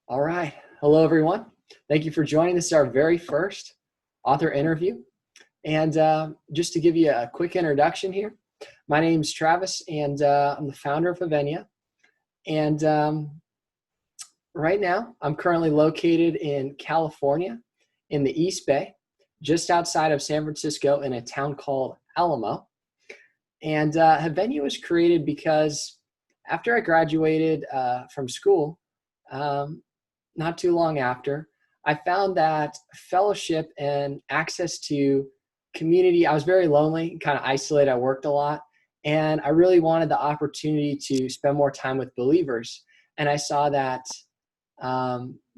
All right. Hello, everyone. Thank you for joining. This is our very first author interview. And just to give you a quick introduction here, my name is Travis, and I'm the founder of Avenia. And right now, I'm currently located in California in the East Bay, just outside of San Francisco in a town called Alamo. And Avenia was created because after I graduated from school, not too long after, I found that fellowship and access to community, I was very lonely, kind of isolated. I worked a lot, and I really wanted the opportunity to spend more time with believers. And I saw that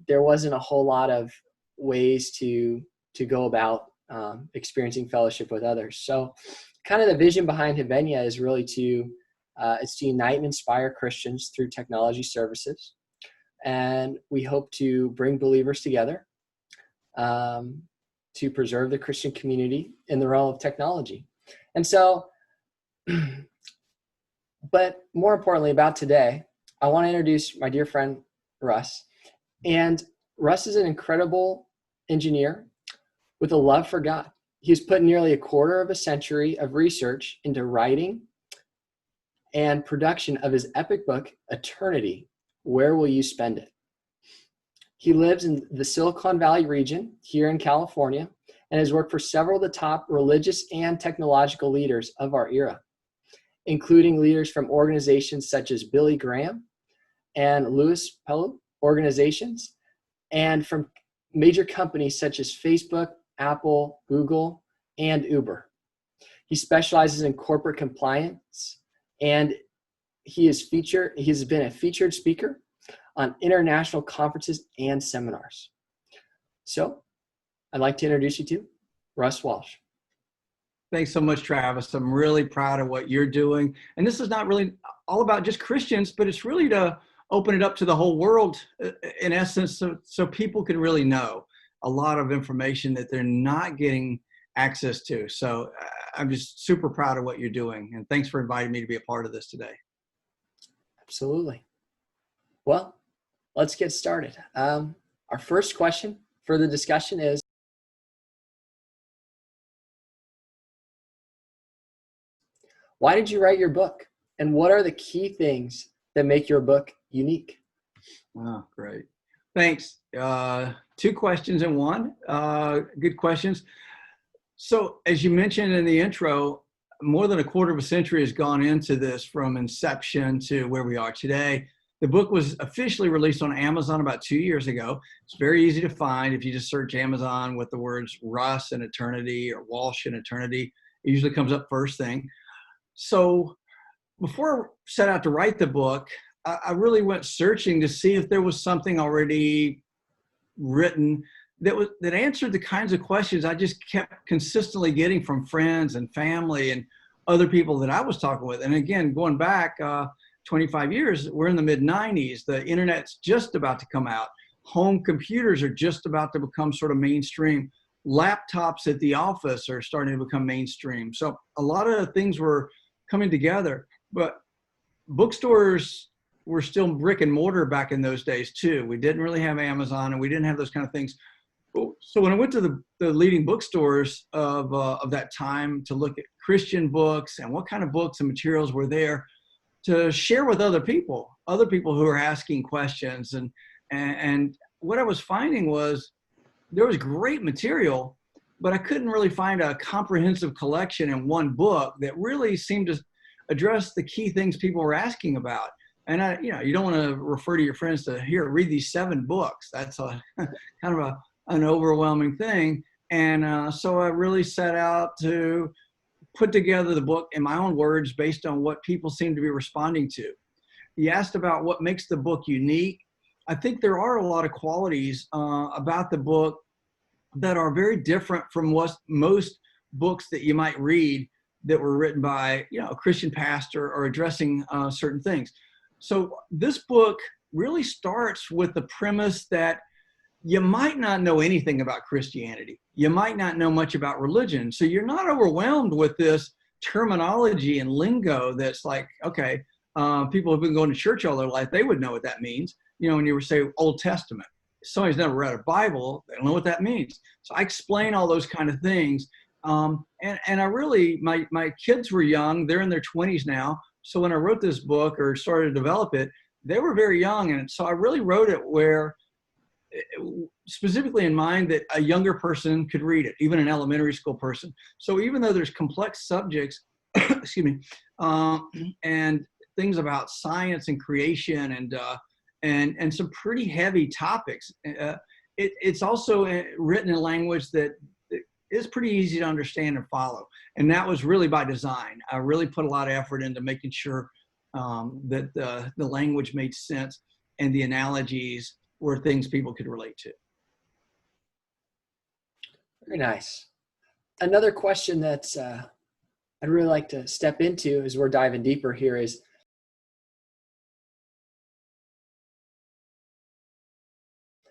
there wasn't a whole lot of ways to go about experiencing fellowship with others. So kind of the vision behind Avenia is really it's to unite and inspire Christians through technology services. And we hope to bring believers together to preserve the Christian community in the realm of technology. And so, but more importantly about today, I want to introduce my dear friend, Russ. And Russ is an incredible engineer with a love for God. He's put nearly a quarter of a century of research into writing and production of his epic book, Eternity, Where Will You Spend It? He lives in the Silicon Valley region here in California and has worked for several of the top religious and technological leaders of our era, including leaders from organizations such as Billy Graham and Louis Pellow organizations, and from major companies such as Facebook, Apple, Google, and Uber. He specializes in corporate compliance, and he has been a featured speaker on international conferences and seminars. So I'd like to introduce you to Russ Walsh. Thanks so much, Travis. I'm really proud of what you're doing. And this is not really all about just Christians, but it's really to open it up to the whole world, in essence, so people can really know a lot of information that they're not getting access to. So I'm just super proud of what you're doing. And thanks for inviting me to be a part of this today. Absolutely. Well, let's get started. Our first question for the discussion is, why did you write your book? And what are the key things that make your book unique? Oh, great. Thanks. Two questions in one. Good questions. So as you mentioned in the intro, more than a quarter of a century has gone into this from inception to where we are today. The book was officially released on Amazon about 2 years ago. It's very easy to find. If you just search Amazon with the words Russ and Eternity or Walsh and Eternity, it usually comes up first thing. So before I set out to write the book, I really went searching to see if there was something already written that answered the kinds of questions I just kept consistently getting from friends and family and other people that I was talking with. And again, going back 25 years, we're in the mid-90s. The internet's just about to come out. Home computers are just about to become sort of mainstream. Laptops at the office are starting to become mainstream. So a lot of things were coming together, but bookstores were still brick and mortar back in those days too. We didn't really have Amazon, and we didn't have those kind of things. So when I went to the leading bookstores of that time to look at Christian books and what kind of books and materials were there to share with other people who are asking questions, and what I was finding was there was great material, but I couldn't really find a comprehensive collection in one book that really seemed to address the key things people were asking about. And you don't want to refer to your friends to read these 7 books. That's a kind of an overwhelming thing. And so I really set out to put together the book in my own words based on what people seem to be responding to. You asked about what makes the book unique. I think there are a lot of qualities about the book that are very different from most books that you might read that were written by a Christian pastor or addressing certain things. So this book really starts with the premise that you might not know anything about Christianity. You might not know much about religion. So you're not overwhelmed with this terminology and lingo that's like, okay, people have been going to church all their life, they would know what that means. when you were say Old Testament, somebody's never read a Bible, they don't know what that means. So I explain all those kind of things. And I really, my kids were young, they're in their 20s now. So when I wrote this book or started to develop it, they were very young. And so I really wrote it where, specifically in mind that a younger person could read it, even an elementary school person. So even though there's complex subjects, excuse me, and things about science and creation and some pretty heavy topics, it's also written in language that is pretty easy to understand and follow. And that was really by design. I really put a lot of effort into making sure that the language made sense and the analogies were things people could relate to. Very nice. Another question that I'd really like to step into as we're diving deeper here is,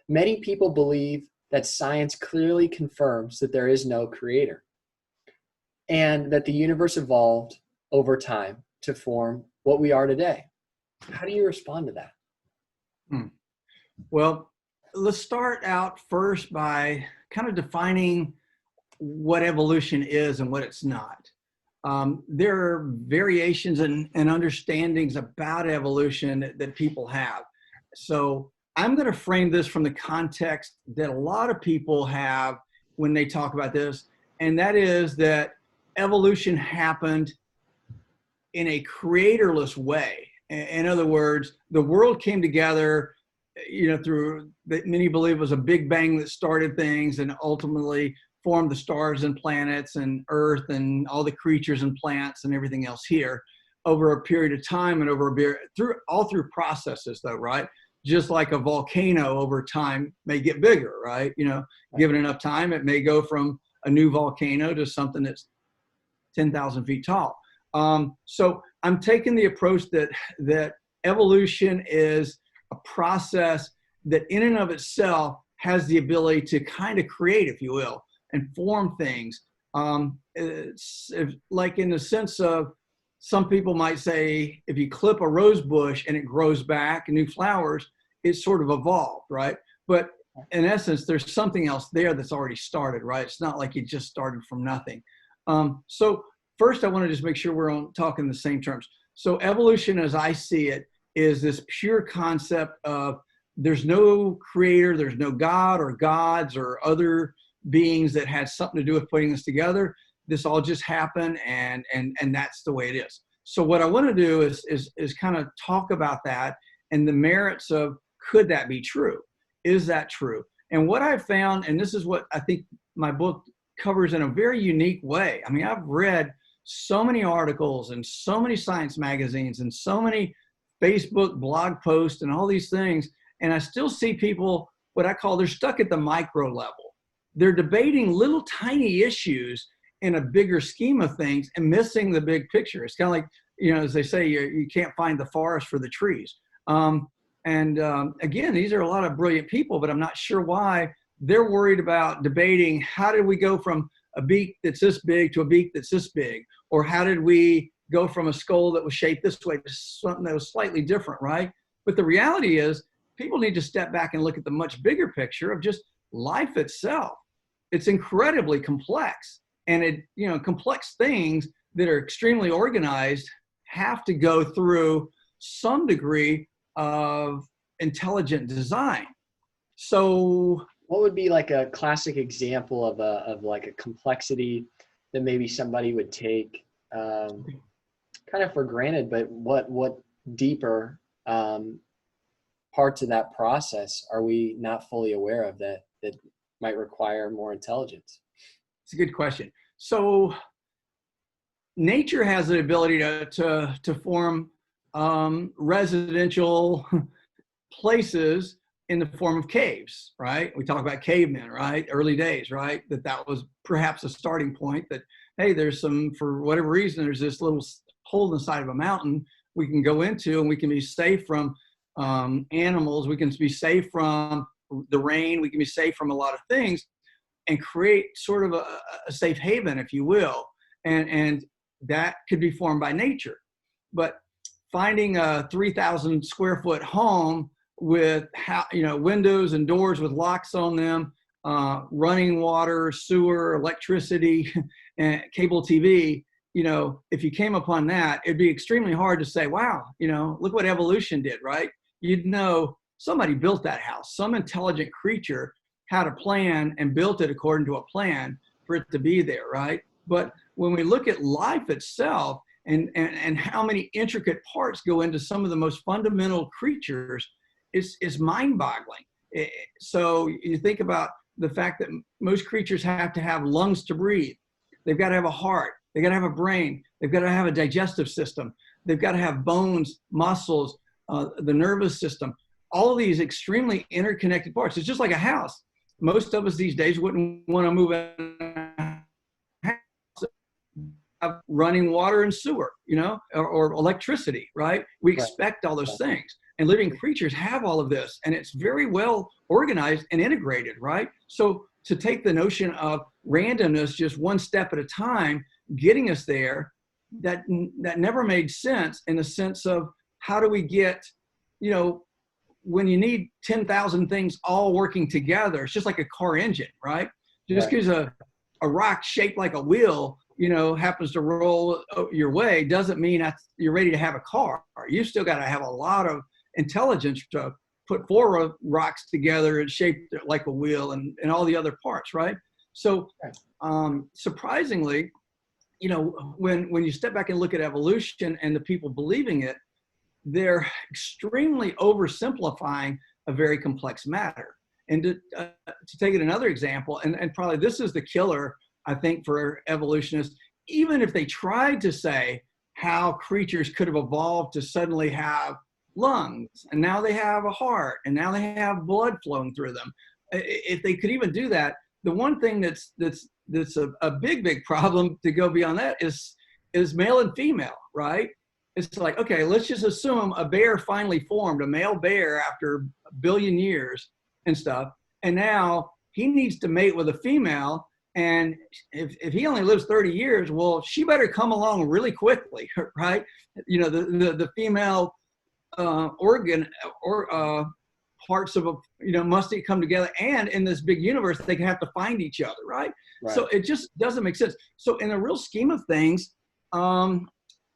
many people believe that science clearly confirms that there is no creator and that the universe evolved over time to form what we are today. How do you respond to that? Well, let's start out first by kind of defining what evolution is and what it's not. There are variations and understandings about evolution that people have. So I'm going to frame this from the context that a lot of people have when they talk about this, and that is that evolution happened in a creatorless way. In other words, the world came together, through that many believe was a big bang that started things and ultimately formed the stars and planets and Earth and all the creatures and plants and everything else here over a period of time and through processes though, right? Just like a volcano over time may get bigger, right? Given enough time, it may go from a new volcano to something that's 10,000 feet tall. So I'm taking the approach that evolution is a process that in and of itself has the ability to kind of create, if you will, and form things. It's like in the sense of, some people might say, if you clip a rose bush and it grows back and new flowers, it's sort of evolved, right? But in essence, there's something else there that's already started, right? It's not like it just started from nothing. So first, I want to just make sure we're talking the same terms. So evolution, as I see it, is this pure concept of there's no creator, there's no God or gods or other beings that had something to do with putting this together. This all just happened, and that's the way it is. So what I want to do is kind of talk about that and the merits of, could that be true? Is that true? And what I've found, and this is what I think my book covers in a very unique way. I mean, I've read so many articles and so many science magazines and so many Facebook blog posts and all these things, and I still see people, what I call, they're stuck at the micro level. They're debating little tiny issues in a bigger scheme of things and missing the big picture. It's kind of like, as they say, you can't find the forest for the trees. Again, these are a lot of brilliant people, but I'm not sure why they're worried about debating, how did we go from a beak that's this big to a beak that's this big? Or how did we go from a skull that was shaped this way to something that was slightly different, right? But the reality is, people need to step back and look at the much bigger picture of just life itself. It's incredibly complex. And complex things that are extremely organized have to go through some degree of intelligent design. So what would be like a classic example of like a complexity that maybe somebody would take kind of for granted, but what deeper parts of that process are we not fully aware of that might require more intelligence? It's a good question. So nature has the ability to form residential places in the form of caves, right? We talk about cavemen, right? Early days, right? That was perhaps a starting point that, hey, for whatever reason, there's this little hole in the side of a mountain we can go into, and we can be safe from animals. We can be safe from the rain. We can be safe from a lot of things, and create sort of a safe haven, if you will. And that could be formed by nature. But finding a 3,000 square foot home with how, windows and doors with locks on them, running water, sewer, electricity, and cable TV, if you came upon that, it'd be extremely hard to say, wow, look what evolution did, right? You'd know somebody built that house. Some intelligent creature had a plan and built it according to a plan for it to be there, right? But when we look at life itself and how many intricate parts go into some of the most fundamental creatures, it's mind-boggling. So you think about the fact that most creatures have to have lungs to breathe. They've got to have a heart. They've got to have a brain. They've got to have a digestive system. They've got to have bones, muscles, the nervous system, all of these extremely interconnected parts. It's just like a house. Most of us these days wouldn't want to move in a house have running water and sewer, or electricity, right? We expect all those things. And living creatures have all of this, and it's very well organized and integrated, right? So to take the notion of randomness just one step at a time, getting us there, that never made sense in the sense of how do we get, when you need 10,000 things all working together, it's just like a car engine, right? Just because a rock shaped like a wheel, happens to roll your way doesn't mean you're ready to have a car. You still got to have a lot of intelligence to put four rocks together and shape it like a wheel and all the other parts, right? So surprisingly, when you step back and look at evolution and the people believing it, they're extremely oversimplifying a very complex matter. And to take it another example, and probably this is the killer, I think, for evolutionists, even if they tried to say how creatures could have evolved to suddenly have lungs, and now they have a heart, and now they have blood flowing through them. If they could even do that, the one thing that's a big problem to go beyond that is male and female, right? It's like, okay, let's just assume a bear finally formed, a male bear after a billion years and stuff, and now he needs to mate with a female, and if he only lives 30 years, well, she better come along really quickly, right? The female organ or parts of must come together, and in this big universe they can have to find each other, right? So it just doesn't make sense. So in the real scheme of things,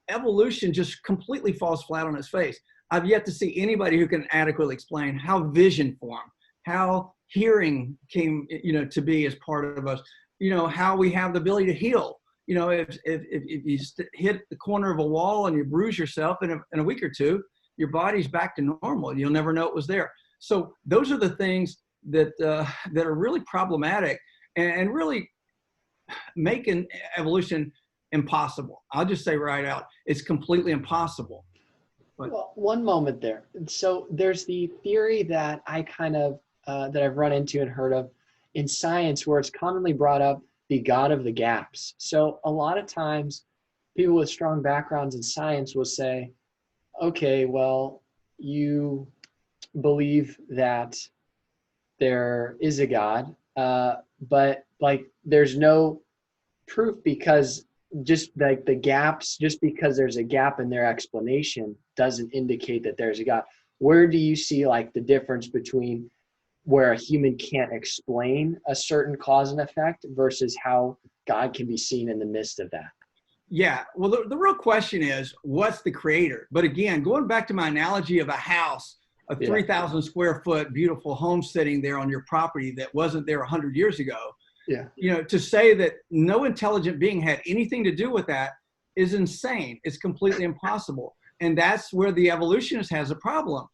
evolution just completely falls flat on its face. I've yet to see anybody who can adequately explain how vision formed, how hearing came to be as part of us, how we have the ability to heal. If you hit the corner of a wall and you bruise yourself in a week or two, your body's back to normal. You'll never know it was there. So those are the things that are really problematic and really making evolution impossible. I'll just say right out, it's completely impossible. But, well, one moment there. So there's the theory that I kind of, that I've run into and heard of in science, where it's commonly brought up, the God of the gaps. So a lot of times people with strong backgrounds in science will say, okay, well, you believe that there is a God, but like there's no proof, because just like the gaps, just because there's a gap in their explanation doesn't indicate that there's a God. Where do you see like the difference between where a human can't explain a certain cause and effect versus how God can be seen in the midst of that? Yeah, well, the real question is, what's the creator? But again, going back to my analogy of a house, a 3,000 square foot beautiful home sitting there on your property that wasn't there 100 years ago, to say that no intelligent being had anything to do with that is insane. It's completely impossible. And that's where the evolutionist has a problem.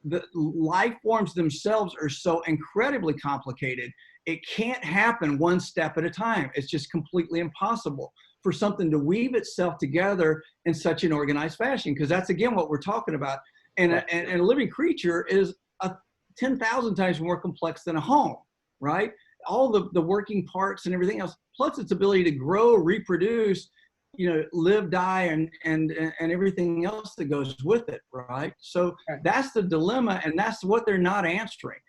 The life forms themselves are so incredibly complicated. It can't happen one step at a time. It's just completely impossible for something to weave itself together in such an organized fashion, because that's, again, what we're talking about. And a living creature is 10,000 times more complex than a home, right? All the working parts and everything else, plus its ability to grow, reproduce, live, die, and everything else that goes with it, right? So that's the dilemma, and that's what they're not answering.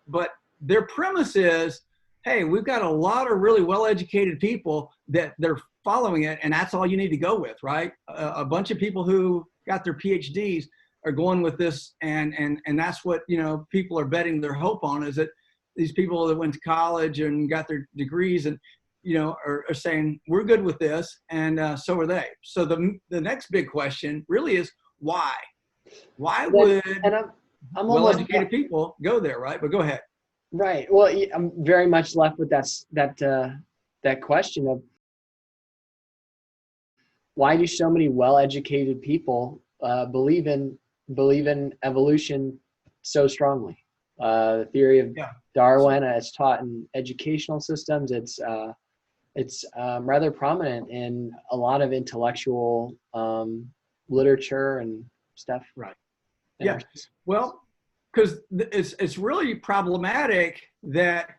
But their premise is, hey, we've got a lot of really well-educated people that they're following it, and that's all you need to go with, right? A bunch of people who got their PhDs, are going with this, and that's what, you know, people are betting their hope on, is that these people that went to college and got their degrees and, you know, are saying we're good with this, and so are they. So the next big question really is why? Why would I'm well-educated people go there, right? But go ahead. Right. Well, I'm very much left with that question of why do so many well-educated people believe in evolution so strongly? The theory of Darwin, as taught in educational systems, it's rather prominent in a lot of intellectual literature and stuff. Right. Yeah. Well, because it's really problematic that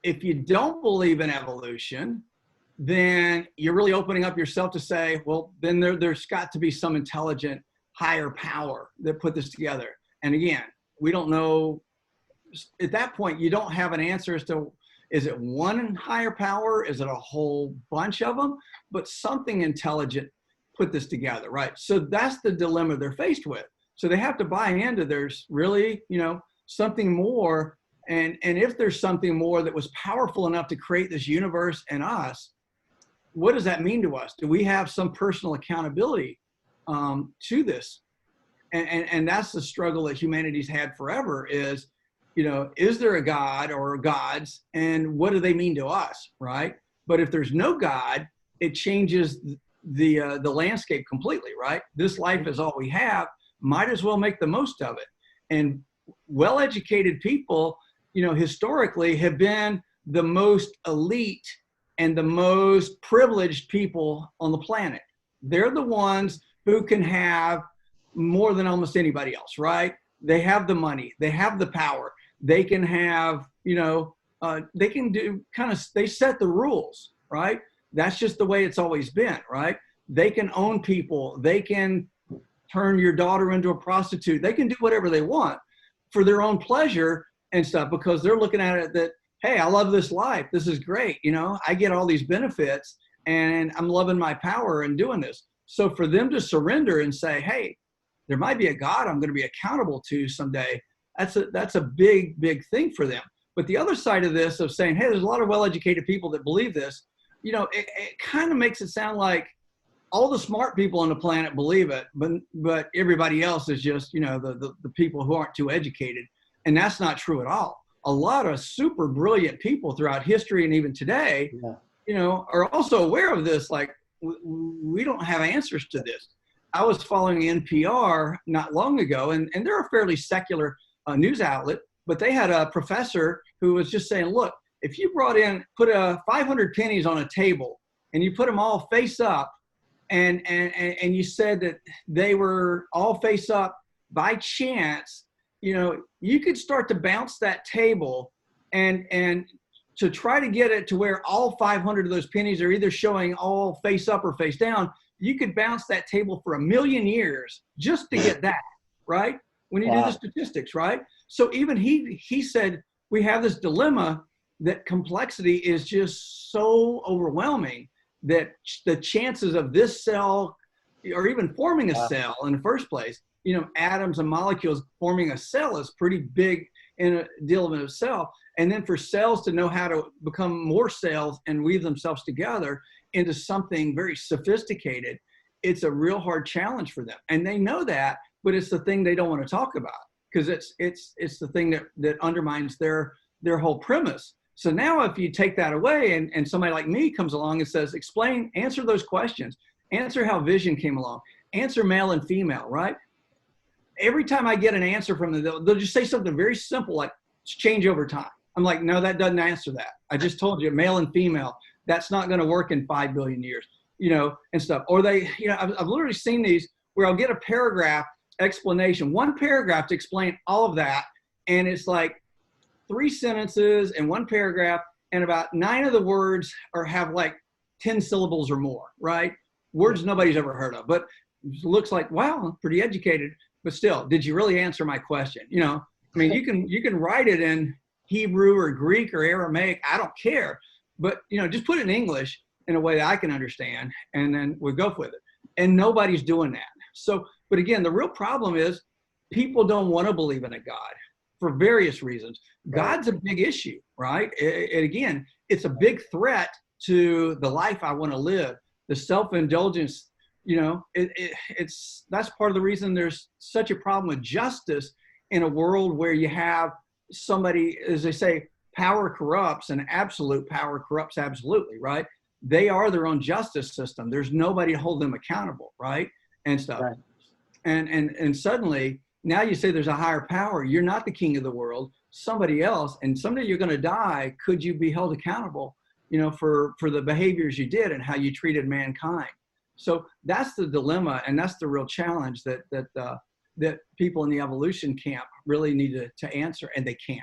if you don't believe in evolution, then you're really opening up yourself to say, well, then there's got to be some intelligent higher power that put this together. And again, we don't know. At that point, you don't have an answer as to, is it one higher power? Is it a whole bunch of them? But something intelligent put this together, right? So that's the dilemma they're faced with. So they have to buy into there's really, you know, something more. And if there's something more that was powerful enough to create this universe and us, what does that mean to us? Do we have some personal accountability to this? And that's the struggle that humanity's had forever is, you know, is there a God or gods, and what do they mean to us, right? But if there's no God, it changes the landscape completely, right? This life is all we have. Might as well make the most of it. And well-educated people, you know, historically have been the most elite and the most privileged people on the planet. They're the ones who can have more than almost anybody else, right? They have the money, they have the power, they can have, you know, they can do they set the rules, right? That's just the way it's always been, right? They can own people, they can turn your daughter into a prostitute, they can do whatever they want for their own pleasure and stuff, because they're looking at it that, hey, I love this life. This is great. You know, I get all these benefits and I'm loving my power and doing this. So for them to surrender and say, hey, there might be a God I'm going to be accountable to someday, that's a big, big thing for them. But the other side of this of saying, hey, there's a lot of well-educated people that believe this, you know, it kind of makes it sound like all the smart people on the planet believe it, but everybody else is just, you know, the people who aren't too educated. And that's not true at all. A lot of super brilliant people throughout history and even today, you know, are also aware of this. Like, we don't have answers to this. I was following NPR not long ago, and they're a fairly secular news outlet, but they had a professor who was just saying, look, if you put 500 pennies on a table and you put them all face up, and you said that they were all face up by chance, you know, you could start to bounce that table and to try to get it to where all 500 of those pennies are either showing all face up or face down. You could bounce that table for 1,000,000 years just to get that, right? When you do the statistics, right? So even he said, we have this dilemma that complexity is just so overwhelming that the chances of this cell or even forming a cell in the first place, you know, atoms and molecules forming a cell is pretty big in a deal of itself. And then for cells to know how to become more cells and weave themselves together into something very sophisticated, it's a real hard challenge for them. And they know that, but it's the thing they don't want to talk about because it's the thing that undermines their whole premise. So now if you take that away and somebody like me comes along and says, answer those questions, answer how vision came along, answer male and female, right? Every time I get an answer from them, they'll just say something very simple like change over time. I'm like, no, that doesn't answer that. I just told you male and female, that's not going to work in 5 billion years, you know, and stuff. Or they, you know, I've literally seen these where I'll get a paragraph explanation, one paragraph to explain all of that. And it's like 3 sentences and 1 paragraph, and about 9 of the words have like 10 syllables or more, right? Words nobody's ever heard of, but it looks like, wow, pretty educated. But still, did you really answer my question? You know, I mean, you can write it in Hebrew or Greek or Aramaic, I don't care. But, you know, just put it in English in a way that I can understand, and then we'll go with it. And nobody's doing that. So, but again, the real problem is people don't want to believe in a God for various reasons. Right. God's a big issue, right? And again, it's a big threat to the life I want to live. The self-indulgence, that's part of the reason there's such a problem with justice in a world where you have somebody, as they say, power corrupts and absolute power corrupts absolutely, right? They are their own justice system. There's nobody to hold them accountable, right? And stuff. Right. And suddenly, now you say there's a higher power. You're not the king of the world, somebody else, and someday you're going to die. Could you be held accountable, for the behaviors you did and how you treated mankind? So that's the dilemma, and that's the real challenge that people in the evolution camp really need to answer, and they can't.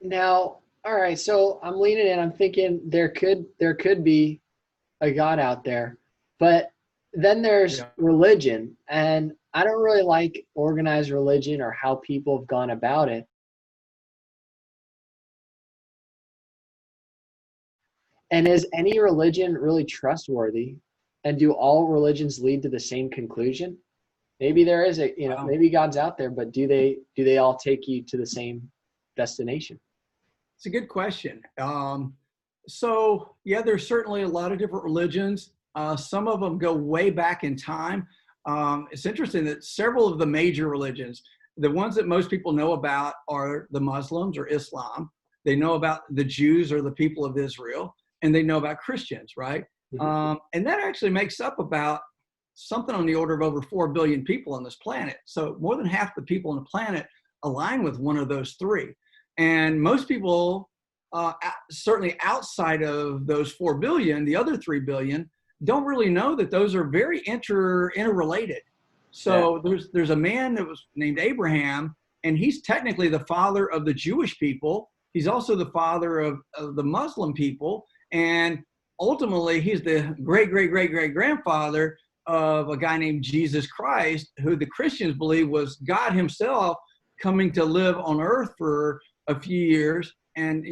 Now, all right, so I'm leaning in. I'm thinking there could be a God out there, but then there's religion, and I don't really like organized religion or how people have gone about it. And is any religion really trustworthy? And do all religions lead to the same conclusion? Maybe there is maybe God's out there, but do they all take you to the same destination? It's a good question. So yeah, there's certainly a lot of different religions. Some of them go way back in time. It's interesting that several of the major religions, the ones that most people know about are the Muslims or Islam. They know about the Jews or the people of Israel, and they know about Christians, right? Mm-hmm. And that actually makes up about something on the order of over 4 billion people on this planet. So more than half the people on the planet align with one of those three. And most people, certainly outside of those 4 billion, the other 3 billion, don't really know that those are very interrelated. So there's a man that was named Abraham, and he's technically the father of the Jewish people. He's also the father of the Muslim people. And ultimately, he's the great-great-great-great-grandfather of a guy named Jesus Christ, who the Christians believe was God himself coming to live on earth for a few years and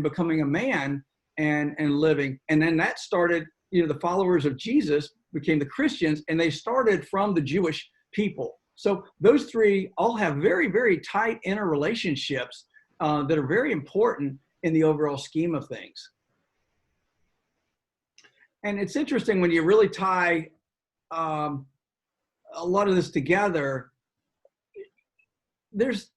becoming a man and living. And then that started, the followers of Jesus became the Christians, and they started from the Jewish people. So those three all have very, very tight interrelationships that are very important in the overall scheme of things. And it's interesting when you really tie a lot of this together, there's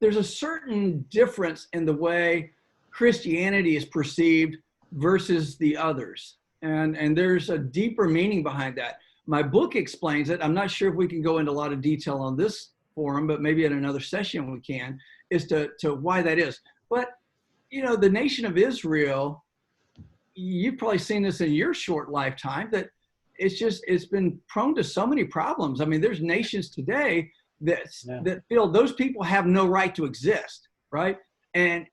a certain difference in the way Christianity is perceived versus the others. And there's a deeper meaning behind that. My book explains it. I'm not sure if we can go into a lot of detail on this forum, but maybe in another session we can, is to why that is. But, the nation of Israel, you've probably seen this in your short lifetime, that it's been prone to so many problems. I mean, there's nations today that feel those people have no right to exist, right? And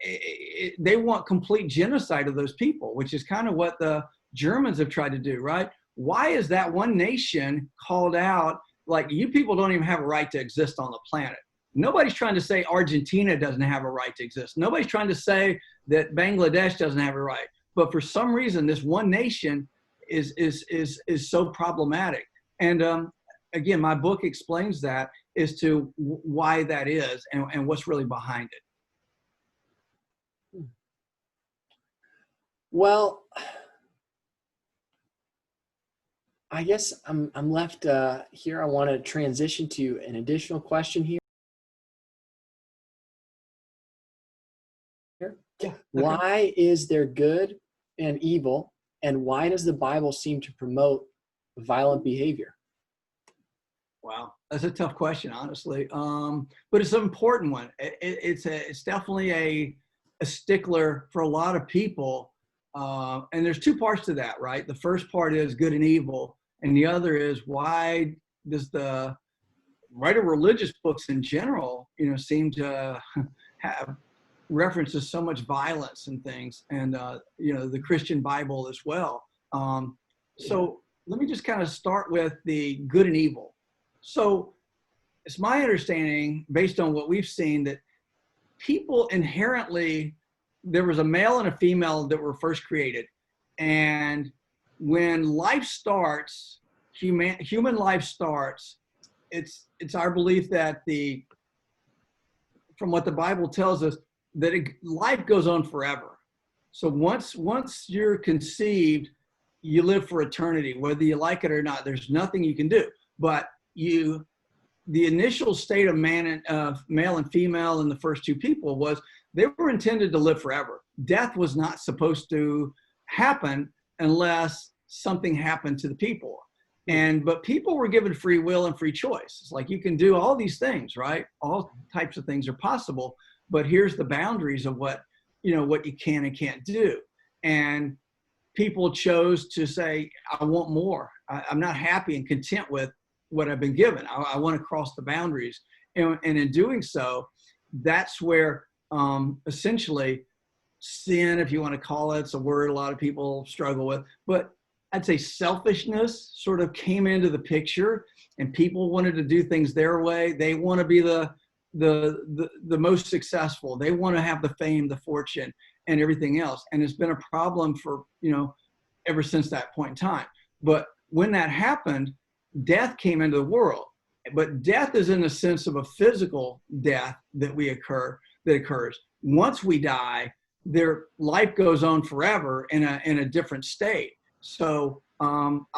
they want complete genocide of those people, which is kind of what the Germans have tried to do, right? Why is that one nation called out like, you people don't even have a right to exist on the planet? Nobody's trying to say Argentina doesn't have a right to exist. Nobody's trying to say that Bangladesh doesn't have a right. But for some reason, this one nation is so problematic. And again, my book explains that as to why that is and what's really behind it. Well, I guess I'm left here. I want to transition to an additional question here. Yeah. Why is there good and evil, and why does the Bible seem to promote violent behavior? Wow, that's a tough question, honestly, but it's an important one. It's definitely a stickler for a lot of people, and there's two parts to that, right? The first part is good and evil, and the other is why does the writer of religious books in general, seem to have references so much violence and things, and the Christian Bible as well. So let me just kind of start with the good and evil. So it's my understanding, based on what we've seen, that people inherently, there was a male and a female that were first created, and when life starts, human life starts, it's our belief that from what the Bible tells us, that life goes on forever. So once you're conceived, you live for eternity, whether you like it or not. There's nothing you can do. But the initial state of male and female in the first two people was they were intended to live forever. Death was not supposed to happen unless something happened to the people. But people were given free will and free choice. It's like you can do all these things, right? All types of things are possible, but here's the boundaries of what you can and can't do. And people chose to say, I want more. I'm not happy and content with what I've been given. I want to cross the boundaries. And in doing so, that's where essentially sin, if you want to call it, it's a word a lot of people struggle with, but I'd say selfishness sort of came into the picture, and people wanted to do things their way. They want to be the most successful. They want to have the fame, the fortune, and everything else. And it's been a problem for, ever since that point in time. But when that happened, death came into the world. But death is in the sense of a physical death that occurs. Once we die, their life goes on forever in a different state. So I'll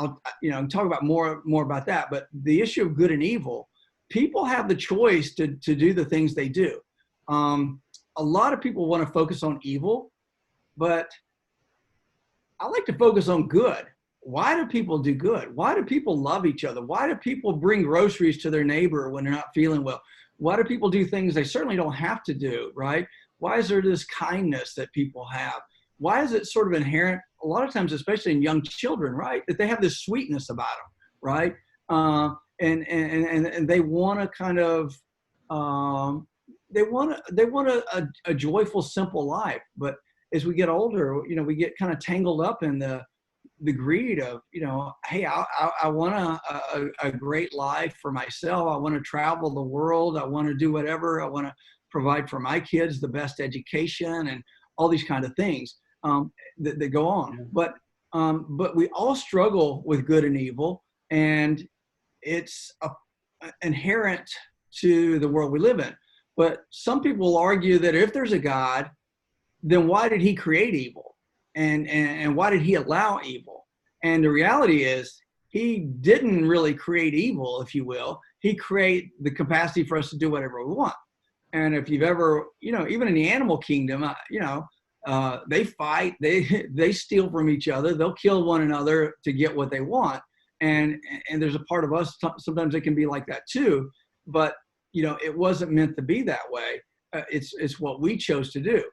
talk about more about that. But the issue of good and evil, people have the choice to do the things they do. A lot of people want to focus on evil, but I like to focus on good. Why do people do good? Why do people love each other? Why do people bring groceries to their neighbor when they're not feeling well? Why do people do things they certainly don't have to do, right? Why is there this kindness that people have? Why is it sort of inherent, a lot of times, especially in young children, right, that they have this sweetness about them, right? And they want to kind of, they want a joyful, simple life. But as we get older, we get kind of tangled up in the greed of, hey, I want a great life for myself. I want to travel the world. I want to do whatever. I want to provide for my kids the best education and all these kind of things that go on. But we all struggle with good and evil, and it's inherent to the world we live in. But some people will argue that if there's a God, then why did he create evil? And why did he allow evil? And the reality is, he didn't really create evil, if you will. He created the capacity for us to do whatever we want. And if you've ever, even in the animal kingdom, they fight, they steal from each other, they'll kill one another to get what they want. And there's a part of us, sometimes it can be like that too, but it wasn't meant to be that way. It's what we chose to do.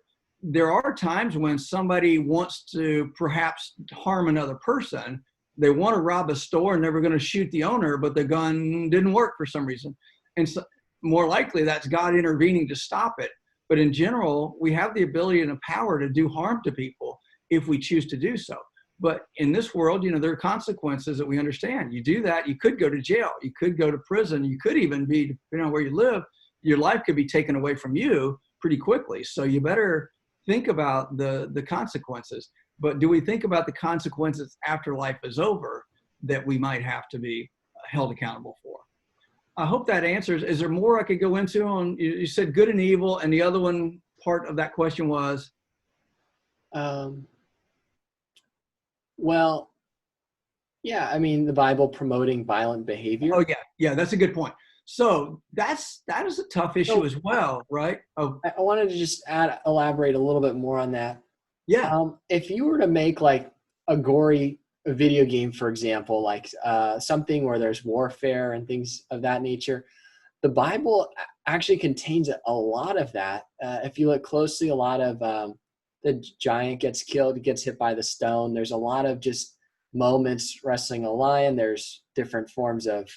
There are times when somebody wants to perhaps harm another person. They want to rob a store and they were going to shoot the owner, but the gun didn't work for some reason. And so more likely that's God intervening to stop it. But in general, we have the ability and the power to do harm to people if we choose to do so. But in this world, there are consequences that we understand. You do that, you could go to jail, you could go to prison, you could even be, depending on where you live, your life could be taken away from you pretty quickly. So you better think about the consequences. But do we think about the consequences after life is over that we might have to be held accountable for? I hope that answers. Is there more I could go into on, you said good and evil, and the other one part of that question was? Well, yeah, I mean, the Bible promoting violent behavior. Oh, yeah, that's a good point. So that is a tough issue as well, right? Oh, I wanted to just elaborate a little bit more on that. Yeah. If you were to make like a gory video game, for example, like something where there's warfare and things of that nature, the Bible actually contains a lot of that. If you look closely, a lot of the giant gets killed, gets hit by the stone. There's a lot of just moments wrestling a lion. There's different forms of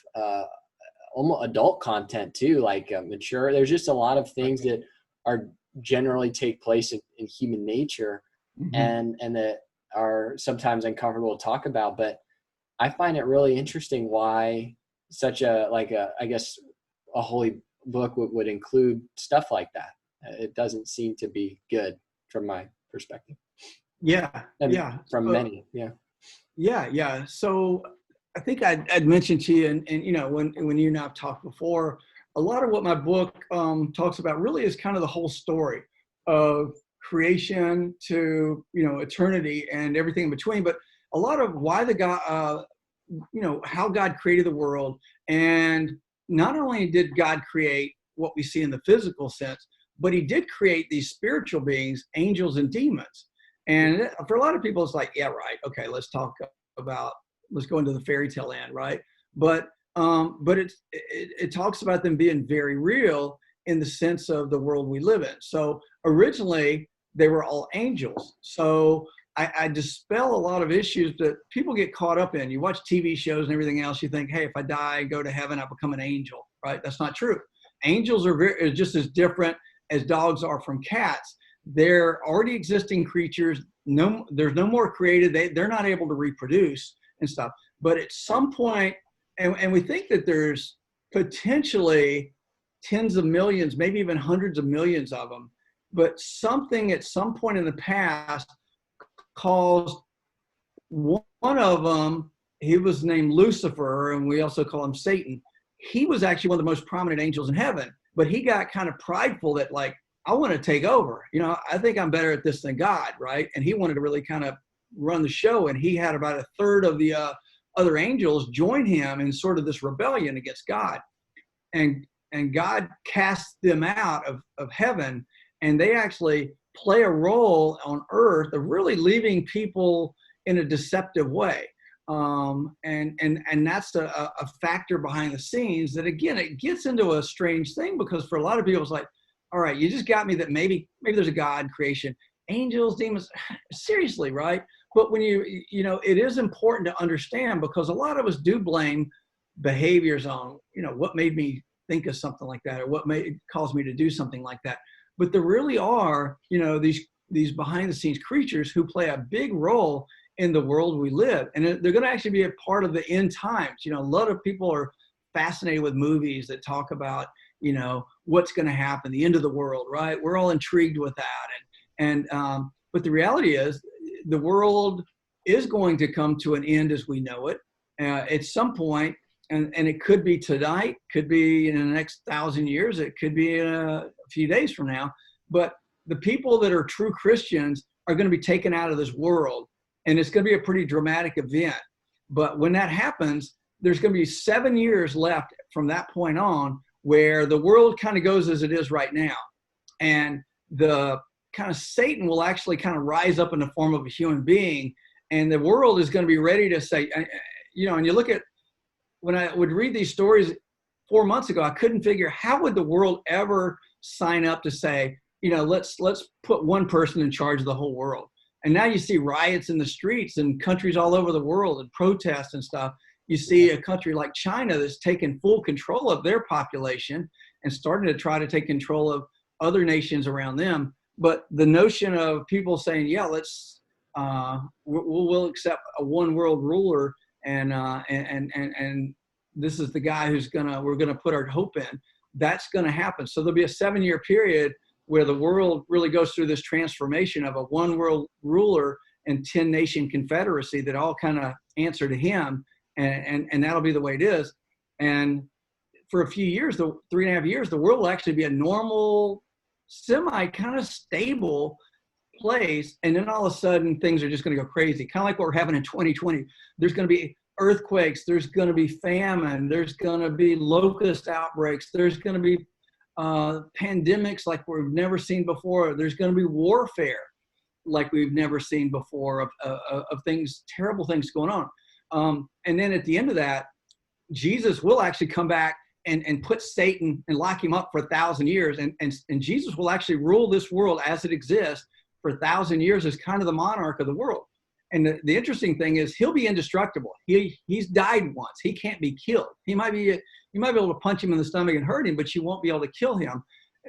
almost adult content too, like mature. There's just a lot of things that are generally take place in human nature, and that are sometimes uncomfortable to talk about. But I find it really interesting why such a holy book would include stuff like that. It doesn't seem to be good from my perspective. Yeah. And from many. Yeah. So I think I'd mentioned to you, and you know, when you and I've talked before, a lot of what my book talks about really is kind of the whole story of creation to, you know, eternity and everything in between. But a lot of why the God, you know, how God created the world. And not only did God create what we see in the physical sense, but he did create these spiritual beings, angels and demons. And for a lot of people, it's like, yeah, right. Okay, let's go into the fairy tale land, right? But it talks about them being very real in the sense of the world we live in. So originally they were all angels. So I dispel a lot of issues that people get caught up in. You watch TV shows and everything else, you think, hey, if I die, go to heaven, I become an angel, right? That's not true. Angels are just as different as dogs are from cats. They're already existing creatures. No, there's no more created. They're not able to reproduce and stuff. But at some point, and we think that there's potentially tens of millions, maybe even hundreds of millions of them, but something at some point in the past caused one of them, he was named Lucifer, and we also call him Satan. He was actually one of the most prominent angels in heaven, but he got kind of prideful that, like, I want to take over. You know, I think I'm better at this than God, right? And he wanted to really kind of run the show, and he had about a third of the other angels join him in sort of this rebellion against God. And God cast them out of heaven, and they actually play a role on earth of really leaving people in a deceptive way. And that's a factor behind the scenes that, again, it gets into a strange thing, because for a lot of people, it's like, all right, you just got me that maybe there's a God creation, angels, demons, seriously, right? But when you know, it is important to understand, because a lot of us do blame behaviors on, you know, what made me think of something like that, or what caused me to do something like that. But there really are, you know, these behind the scenes creatures who play a big role in the world we live. And they're going to actually be a part of the end times. You know, a lot of people are fascinated with movies that talk about, you know, what's going to happen, the end of the world, right? We're all intrigued with that. But the reality is, the world is going to come to an end as we know it at some point. And it could be tonight, could be in the next 1,000 years, it could be in a few days from now. But the people that are true Christians are going to be taken out of this world. And it's going to be a pretty dramatic event. But when that happens, there's going to be 7 years left from that point on, where the world kind of goes as it is right now. And the kind of Satan will actually kind of rise up in the form of a human being. And the world is going to be ready to say, you know, and you look at, when I would read these stories 4 months ago, I couldn't figure, how would the world ever sign up to say, you know, let's put one person in charge of the whole world. And now you see riots in the streets in countries all over the world, and protests and stuff. You see a country like China that's taken full control of their population and starting to try to take control of other nations around them. But the notion of people saying, yeah, we'll accept a one world ruler, and this is the guy we're gonna put our hope in. That's gonna happen. So there'll be a 7-year period where the world really goes through this transformation of a one world ruler and 10 nation confederacy that all kind of answer to him, and that'll be the way it is. And for a few years, the 3.5 years, the world will actually be a normal, semi kind of stable place. And then all of a sudden things are just going to go crazy, kind of like what we're having in 2020. There's going to be earthquakes, there's going to be famine, there's going to be locust outbreaks, there's going to be pandemics like we've never seen before, there's going to be warfare like we've never seen before of things, terrible things going on. And then at the end of that, Jesus will actually come back and put Satan and lock him up for 1,000 years. And Jesus will actually rule this world as it exists for 1,000 years as kind of the monarch of the world. And the interesting thing is, he'll be indestructible. He's died once. He can't be killed. You might be able to punch him in the stomach and hurt him, but you won't be able to kill him.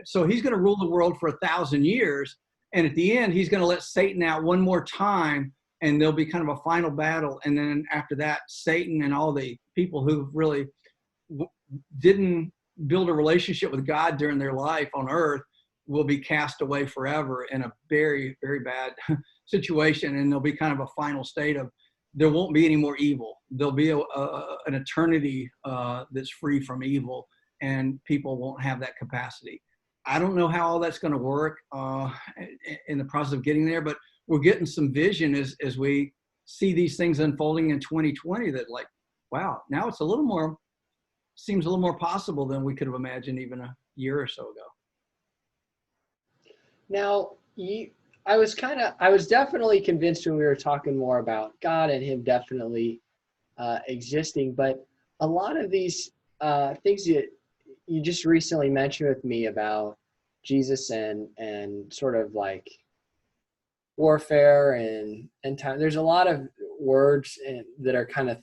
So he's going to rule the world for 1,000 years. And at the end, he's going to let Satan out one more time, and there'll be kind of a final battle. And then after that, Satan and all the people who really didn't build a relationship with God during their life on earth will be cast away forever in a very, very bad situation. And there'll be kind of a final state of there won't be any more evil. There'll be an eternity that's free from evil, and people won't have that capacity. I don't know how all that's going to work in the process of getting there, but we're getting some vision as we see these things unfolding in 2020 that like, wow, now it's seems a little more possible than we could have imagined even a year or so ago. Now, I was definitely convinced when we were talking more about God and him definitely existing, but a lot of these things that you just recently mentioned with me about Jesus and sort of like warfare and time. There's a lot of words that are kind of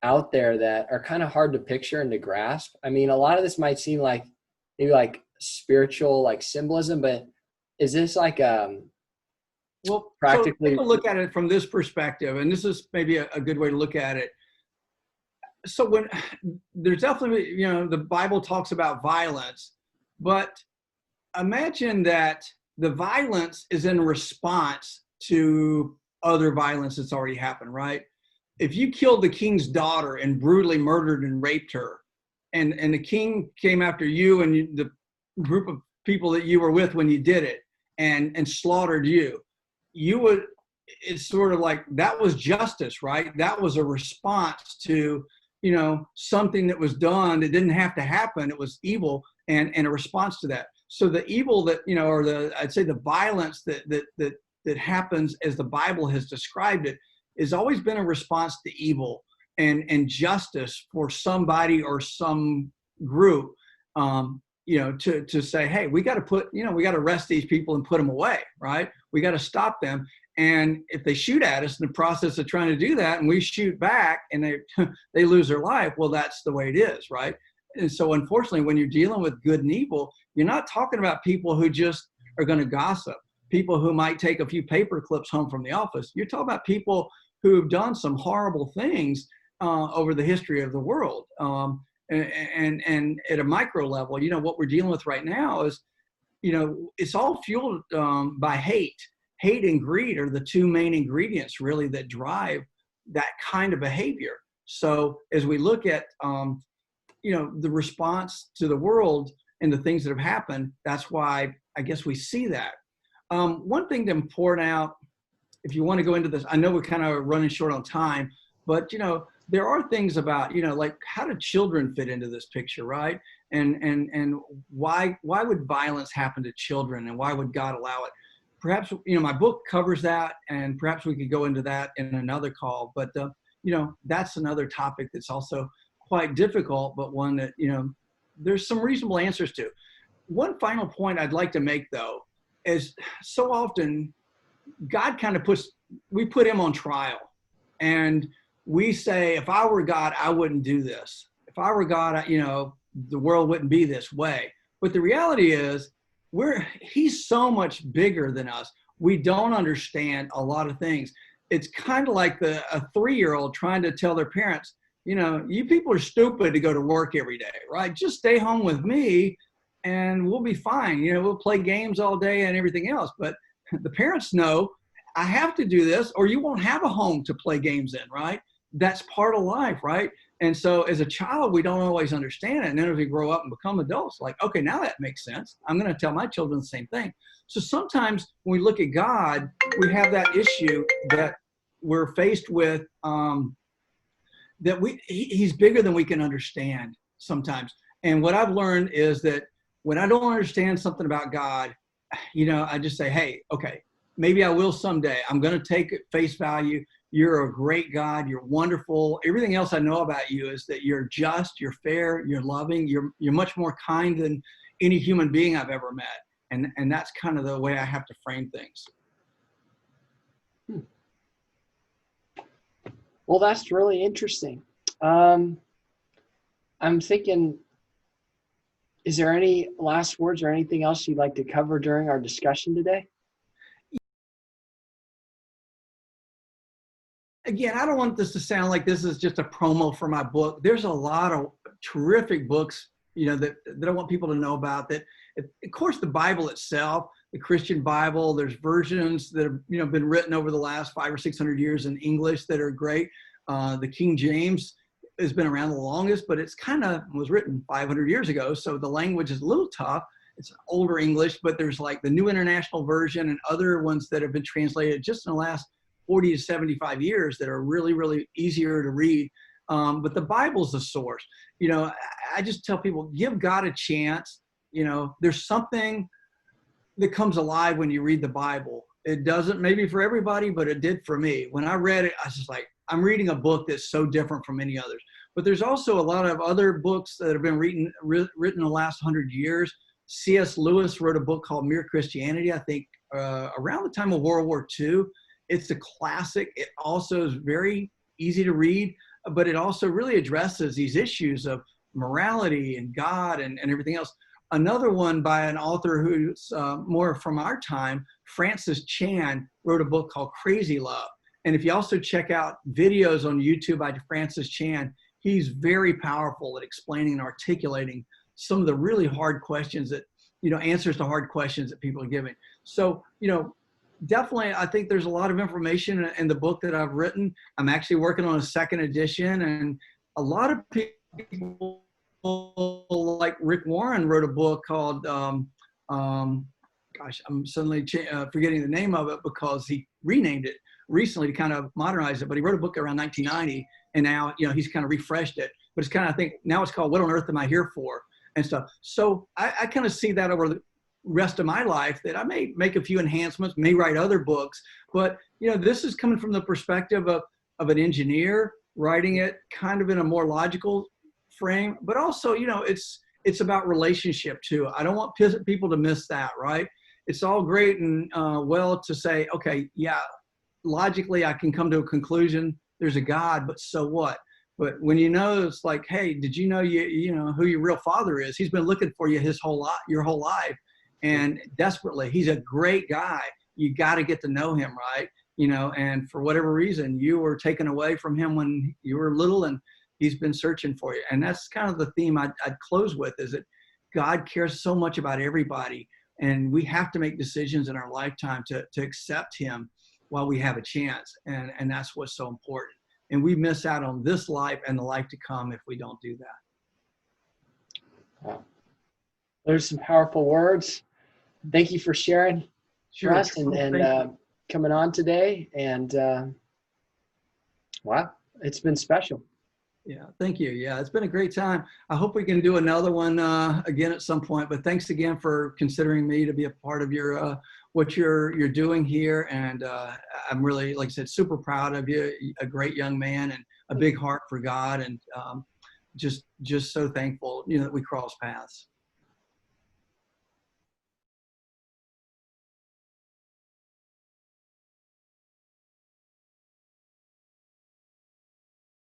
out there that are kind of hard to picture and to grasp. I mean, a lot of this might seem like maybe like spiritual, like symbolism, but is this like well, practically? So take a look at it from this perspective, and this is maybe a good way to look at it. So when there's definitely, the Bible talks about violence, but imagine that the violence is in response to other violence that's already happened, right? If you killed the king's daughter and brutally murdered and raped her, and the king came after you and the group of people that you were with when you did it and slaughtered you, it's sort of like that was justice, right? That was a response to something that was done that didn't have to happen. It was evil and a response to that. So the evil that, or I'd say the violence that happens as the Bible has described it has always been a response to evil and justice for somebody or some group, to say, hey, we got to arrest these people and put them away, right? We got to stop them. And if they shoot at us in the process of trying to do that and we shoot back and they lose their life, well, that's the way it is, right? And so unfortunately, when you're dealing with good and evil, you're not talking about people who just are going to gossip, people who might take a few paper clips home from the office. You're talking about people who have done some horrible things over the history of the world. And at a micro level, what we're dealing with right now is, it's all fueled by hate. Hate and greed are the two main ingredients really that drive that kind of behavior. So as we look at, the response to the world and the things that have happened, that's why I guess we see that. One thing to point out, if you want to go into this, I know we're kind of running short on time, but there are things about, like how do children fit into this picture, right? And why would violence happen to children and why would God allow it? Perhaps, my book covers that, and perhaps we could go into that in another call, but that's another topic that's also quite difficult, but one that, there's some reasonable answers to. One final point I'd like to make though, is so often God kind of we put him on trial, and we say, if I were God, I wouldn't do this. If I were God, the world wouldn't be this way. But the reality is he's so much bigger than us. We don't understand a lot of things. It's kind of like a 3-year-old trying to tell their parents, you people are stupid to go to work every day, right? Just stay home with me and we'll be fine. We'll play games all day and everything else. But the parents know I have to do this or you won't have a home to play games in, right? That's part of life, right? And so as a child, we don't always understand it. And then as we grow up and become adults, like, okay, now that makes sense. I'm going to tell my children the same thing. So sometimes when we look at God, we have that issue that we're faced with, that he's bigger than we can understand sometimes. And what I've learned is that when I don't understand something about God, I just say, hey, okay, maybe I will someday. I'm going to take it face value. You're a great God. You're wonderful. Everything else I know about you is that you're just, you're fair, you're loving, you're much more kind than any human being I've ever met. And that's kind of the way I have to frame things. Well, that's really interesting. I'm thinking, is there any last words or anything else you'd like to cover during our discussion today? Again, I don't want this to sound like this is just a promo for my book. There's a lot of terrific books, that I want people to know about. That, of course, the Bible itself, the Christian Bible. There's versions that have been written over the last 500 or 600 years in English that are great. The King James has been around the longest, but it's was written 500 years ago, so the language is a little tough. It's older English, but there's like the New International Version and other ones that have been translated just in the last 40 to 75 years that are really, really easier to read. But the Bible's the source. I just tell people, give God a chance. There's something that comes alive when you read the Bible. It doesn't maybe for everybody, but it did for me. When I read it, I was just like, I'm reading a book that's so different from any others. But there's also a lot of other books that have been written in the last 100 years. C.S. Lewis wrote a book called Mere Christianity, I think, around the time of World War II. It's a classic. It also is very easy to read, but it also really addresses these issues of morality and God and everything else. Another one by an author who's more from our time, Francis Chan, wrote a book called Crazy Love. And if you also check out videos on YouTube by Francis Chan, he's very powerful at explaining and articulating some of the really hard questions that, answers to hard questions that people are giving. So, definitely, I think there's a lot of information in the book that I've written. I'm actually working on a second edition, and a lot of people like Rick Warren wrote a book called, I'm suddenly forgetting the name of it because he renamed it recently to kind of modernize it, but he wrote a book around 1990, and now, he's kind of refreshed it, but it's kind of, I think now it's called What on Earth Am I Here For? And stuff. So I kind of see that over the rest of my life, that I may make a few enhancements, may write other books, but this is coming from the perspective of an engineer writing it kind of in a more logical frame, but also it's about relationship too. I don't want people to miss that, right? It's all great and well to say, okay, yeah, logically I can come to a conclusion, there's a God, but so what? But when it's like, hey, did you know who your real father is? He's been looking for you your whole life, and desperately. He's a great guy. You got to get to know him, right? And for whatever reason, you were taken away from him when you were little, and he's been searching for you. And that's kind of the theme I'd close with, is that God cares so much about everybody, and we have to make decisions in our lifetime to accept him while we have a chance. And that's what's so important. And we miss out on this life and the life to come if we don't do that. Wow. There's some powerful words. Thank you for sharing, Sure. Russ, and coming on today. And wow, it's been special. Yeah, thank you. Yeah, it's been a great time. I hope we can do another one again at some point. But thanks again for considering me to be a part of your what you're doing here. And I'm really, like I said, super proud of you. A great young man and a big heart for God, and just so thankful that we cross paths.